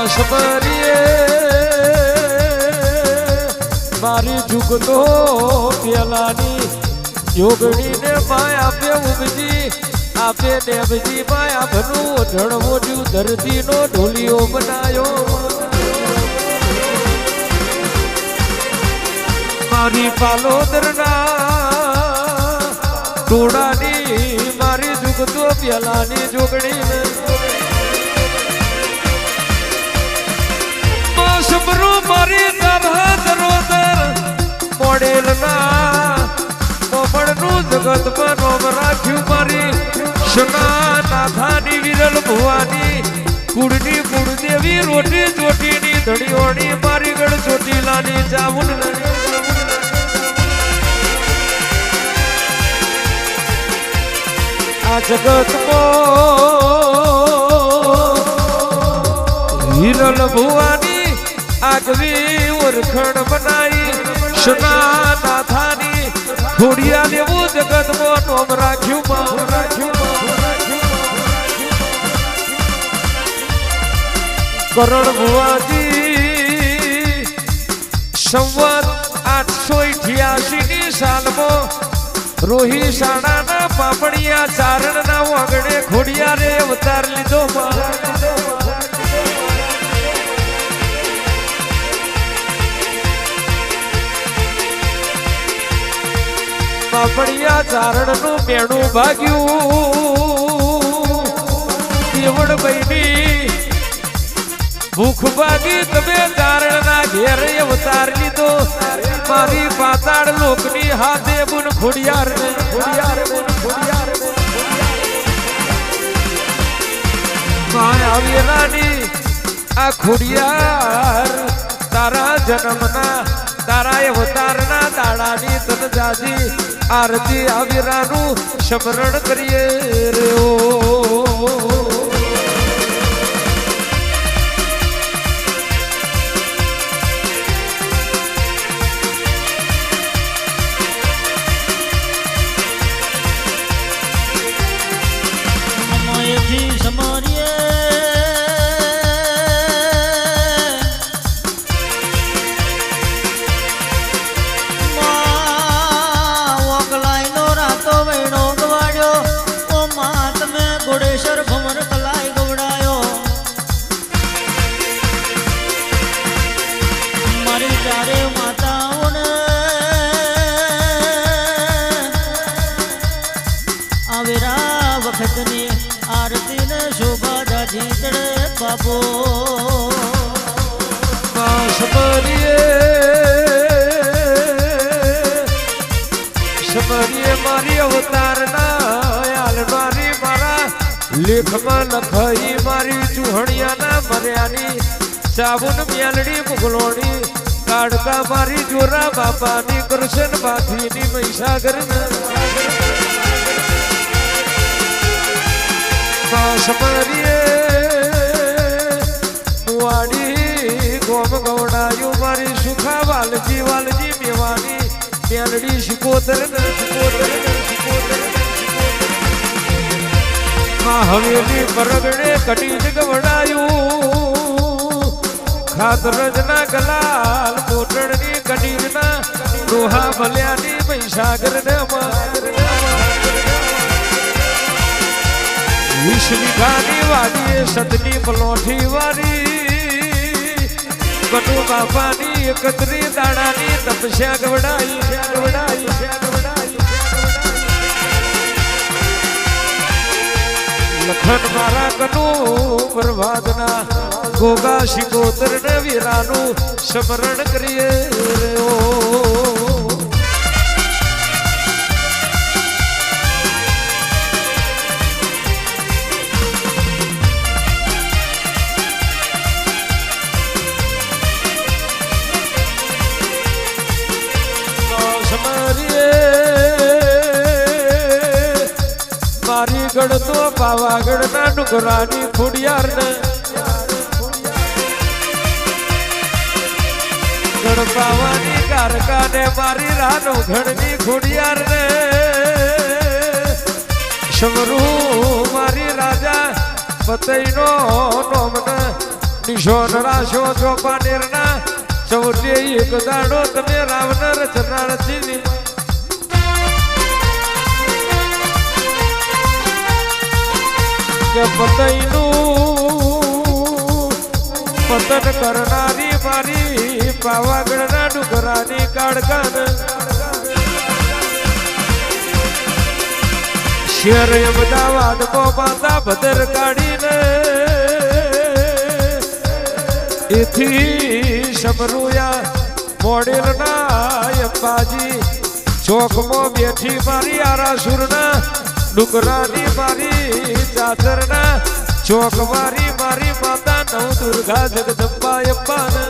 બાંસબરીએ મારી ઝુકતો પેલાની યોગણીને માયા આપે ઉગજી આપે દેવજી માયા ભનું ઢળવોડ્યું ધરતીનો ઢોલિયો બનાયો મારી પાલોદરના ટોળાની મારી ઝુકતો પેલાની જોગણીને સબરો મારી ધરોધર મોડેલના મોમણનું જગતમાં નોમ રાખ્યું મારી શના નાથાની વિરલ ભુવાની કુળની કુળદેવી રોટી ચોટીની ધણીઓની મારી ગઢ ચોટીલાની ચામુંડ આ જગતમાં વિરલ ભુવાની આગવી ઓરખણ બનાઈ શના નાથાની ખોડિયા લેવું જગતમાં નોમ રાખ્યું કરણ ભુવાજી સંવત 888 ની સાલમાં રોહી સાણાના પાપડિયા ચારણના વાગડે ખોડિયા રે અવતાર લીધો પાપડિયા ચારણનું મેણું ભાગ્યું દેવડ બહેની ભૂખ ભાગી તમે ચારણના ઘેર અવતાર લીધો મારી પાતાળ લોકની હાથે બુન ખોડિયાર આવીરાની આ ખોડિયાર તારા જન્મના તારા અવતારના દાડાની તન જાજી આરતી આવીરાનું સ્મરણ કરીએ રે ઓ આરતી ને શોભા દાજી ચડે બાપો સમરીએ મારી અવતારના આલનારી મારા લેખમાં લખાઈ મારી ચૂહણિયાના મર્યાની સાબુન મ્યાલડી મુગલોણી કાઢતા મારી જોરા બાપાની કૃષ્ણ બાથીની મહીસાગર સમરીએ મુવાડી ગોમ ગવડાયું મારી સુખા વાલજી મેવાની મેલડી શિકોતર હવેલી પરગડે કટી જ ગવડાયું ખાતરજના ગલાલ મોટણની કટીરના રોહા ભલ્યાની મહીસાગર ને વિશ્વિઘાની વાડીએ સતની પલોઠી વારી કટુ બાપાની એકત્રી દાડાની તપસ્યા ગવડાઈ લખન મારા કનુ પ્રભાતના ગોગા શિકોતર ને વીરાનું સ્મરણ કરીએ ઓ મારી ગઢતો પાવાગઢના ડુંગરાની ખોડિયાર ને ગઢપાવાની કારકા ને મારી રાનો ઘડની ખોડિયાર ને શમરૂ મારી રાજા પતઈનો નોમને નિશોન રાશો ચોપાનેરના ચૌદે એક દાડો તમે રાવણ રચનારથી કે પતઈનું પતન કરનારી મારી પાવાગઢના ડુંગરાની કાળકાન શેર અમદાવાદમાં માતા ભદર કાઢીને એથી સમરુયા મોડેલના અંબાજી ચોકમાં બેઠી મારી આરાસુરના ડુંગરાની મારી ચાદરના ચોક મારી માતા નવ દુર્ગા જગદંબા અંબાને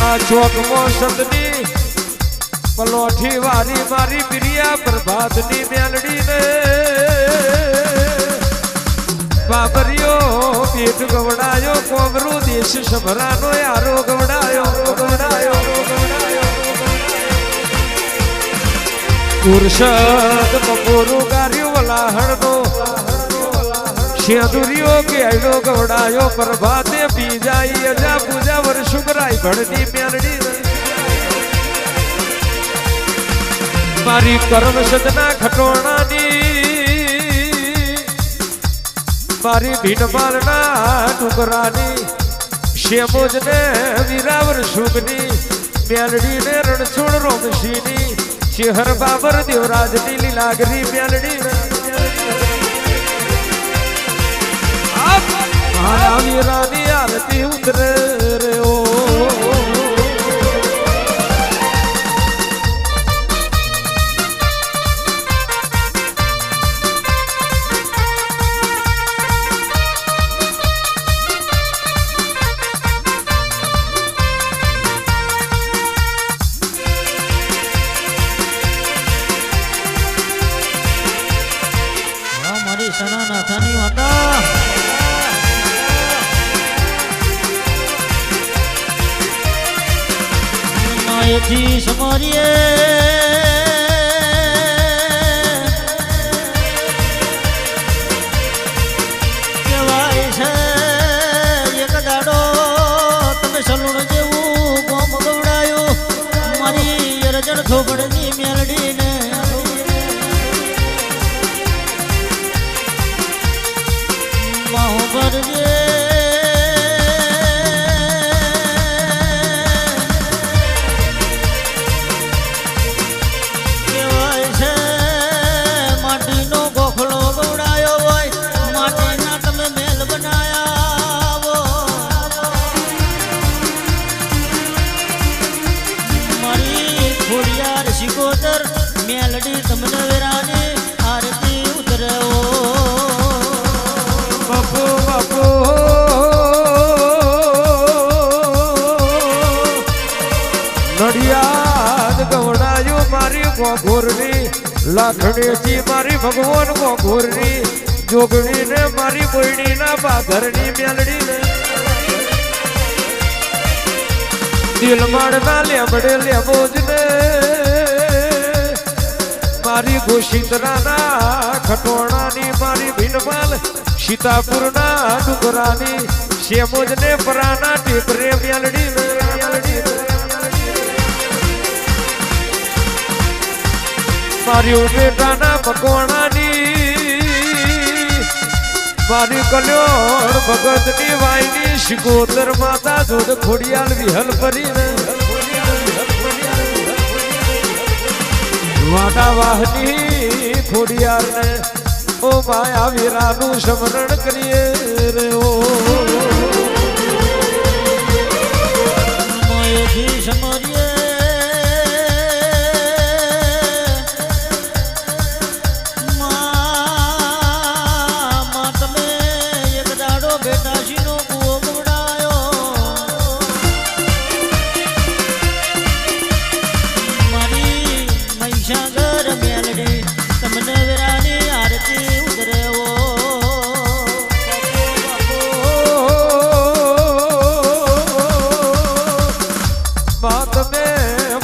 આ ચોકમાં સતની પલોઠી વારી મારી પ્રિયા પ્રભાતની મેલડીને બાબરિયો પેટ ગવડાયો કોમરું દેશ સભરાનો યારો ગવડાયો પુરુષદ બપોરું ગાર્યું વલાહણનો શેદુરીઓ કેળો ગવડાયો પ્રભાતે બીજાઈ અજા પૂજા વર્ષુકરાઈ ભણની મેલડી મારી કર્મ સદના ખટોણાની મારી ભીનમાલના ડુંગરાની શેમોજને વીરાવર સુગની મેલડીને રણછોડ રોમશીની શેહર બાબર દેવરાજની લીલાગરી મેલડી મારા વીરાની આરતી ઉતરે રે ઓ સનાનાથાની માતા માયેથી સમરીએ કહેવાય છે એક દાડો તમે સલુણ જેવું ગોમ ગવડાયું મારી અરજણ થોબડની મેલડીને ભરજે કહેવાય છે માટીનો ગોખલો ગવડાયો હોય માટીના તમે મેલ બનાયા મારી ખોડિયાર શિકોતર મેલડી તમને વેરાની આરતી ઉતરવો નડિયાદ ગવડાયું મારી ગોઘોરની લાખણીજી મારી ભગવાન ગોઘોરની જોગણી ને મારી બોયડી ના બાઘરની મેલડી ને દિલમાડ ના લેબડે લેબોજ ને મારી ગોશિંદરા ના ખટોણાની મારી ભીનમાલ સીતાપુર ના ડુંગરાની શેમોજ ને પરાના ટેકરે મેલડી મારી ઉમેટાના મકવાણાની મારી કલ્યોણ ભગતની વાયની શિકોતર માતા જોડ ખોડિયાલ વિહલ પરીને વાડા વાહની ખોડિયાલને ઓ માયા વીરાનું સ્મરણ કરીએ રે ઓ માયેથી સમરીએ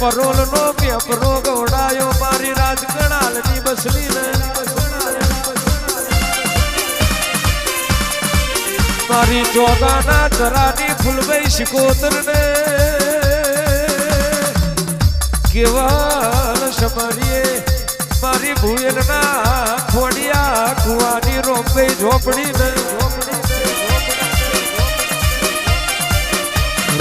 પરોલ નો પેપરો ગવડાયો મારી રાજકણાલની બસલી ને મારી ચોગાના ચરાની ફૂલભાઈ શિકોતર ને કેવલ સમરીએ મારી ભૂયલના ખોડિયા કુવાની રોંબે ઝોપડી ને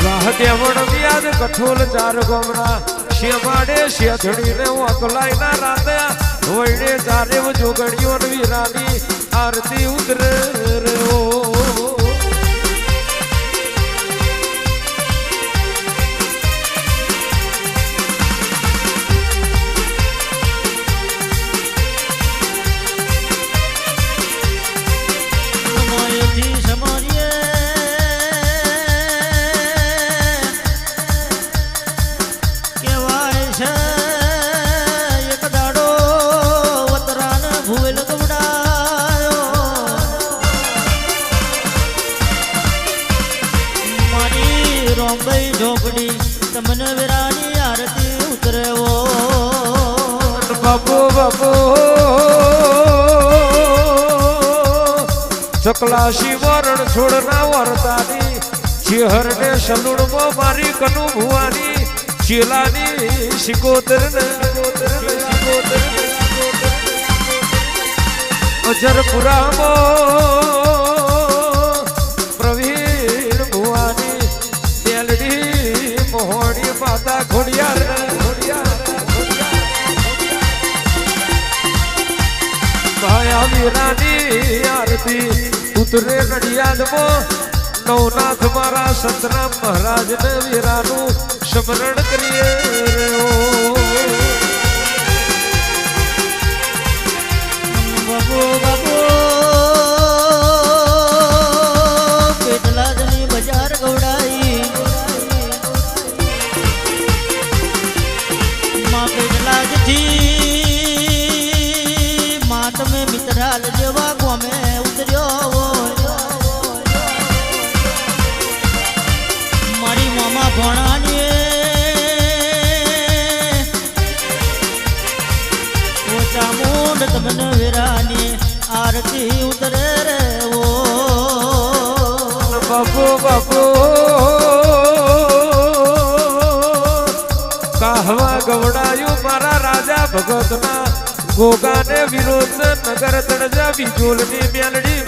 રાહ દેવણ વ્યાજ કઠોલ ચાર ગોમરા શેમાડે શેધડીને ઓકલાઈના રાંધ્યા વૈડે ચારેવ જોગણીઓ વીરાની આરતી ઉતરે રે ઓ રોંબઈ ઝોપડી તમને વીરાની આરતી ઉતરે ઓ બાપુ બાપુ ચકલાશી વરણ છોડના વરતાની ચેહરને સલુણમાં મારી કનુ ભુવાની ચેલાની શિકોતર ને અજરપુરામાં પ્રવીણ ભુવાની મેલડી મોહણી માતા ખોડિયાર ભાયા વીરાની આરતી ઉતરે નડિયાદમાં નવનાથ મારા સતરામ મહારાજ ને વીરાનું સ્મરણ કરીએ રે ઓ બાબુ બાબુ પેટલાદની બજાર ગવડાઈ માં પેટલાદથી માં તમે મિત્રાલ જેવા ગોમે ઉતર્યો મારી મામા ભણાની ચામુંડ તમને વીરાની આરતી ઉતરે રે ઓ બાપુ બાપુ કાહવા ગવડાયું મારા રાજા ભગતના ગોગાને વિરોધ નગર તળજા બીજોલની મેલડી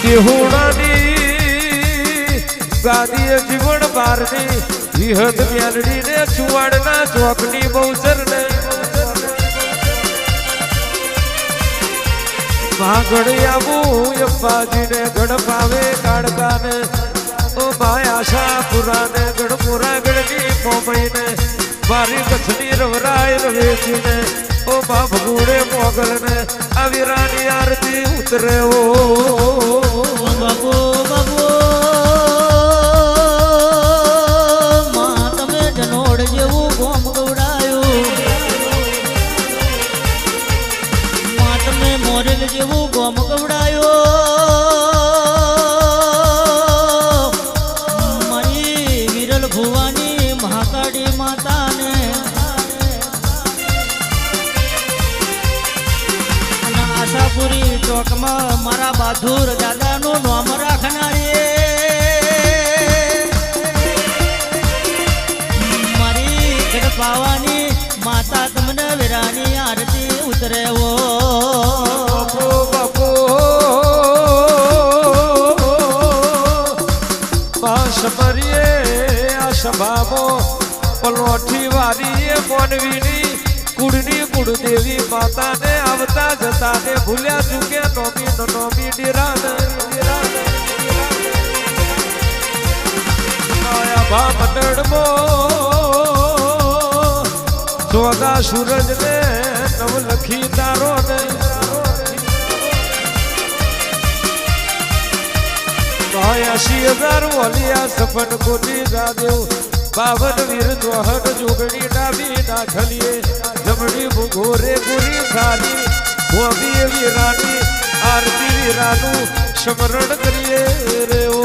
દેહુડાની ગાદીએ જીવન બારની વિહત મેલડી ને ચુવાડના ચોકની બહુચર ને ભાગડિયાવું અપ્પાજીને ગઢપાવે કાળકાને ઓ માયાશા પુરાને ગઢપુરા ગઢની કોમઈને મારી કચ્છની રવરાય રવેચીને ઓ મા ભગુડે મોગલને આ વીરાની આરતી ઉતરે ઓ બાબુ બાબુ માં તમે જનોડ જેવું ગોમ ગવડાયું માં તમે મોરેલ જેવું ગોમ ગવડાયું મારી વિરલ ભુવાની મહાકાળી માતાને અને આશાપુરી ચોકમાં મારા બહાદુર દાદાનું નામ રાખનારી મારી ગઢપાવાની માતા તમને વીરાની આરતી ઉતરે ઓ બાપુ સમરીએ આ સભામાં પલોઠી વારીએ મોનવીની કુળની કુળદેવી માતાને આવતા જતાને ભૂલ્યા ચૂકે નોમી ડીરાને ભા મંડળમાં ચોગા સૂરજને નવ લખી તારો ને ભાઈ 80,000 વલિયા સફન કોટી જાદેવ 52 વીર જોહર જોગણી ડાબી નાખલીએ જમણી ભૂગોરે ગુરી ખાલી ભોબી વીરાની આરતી વીરાનું સ્મરણ કરીએ રે ઓ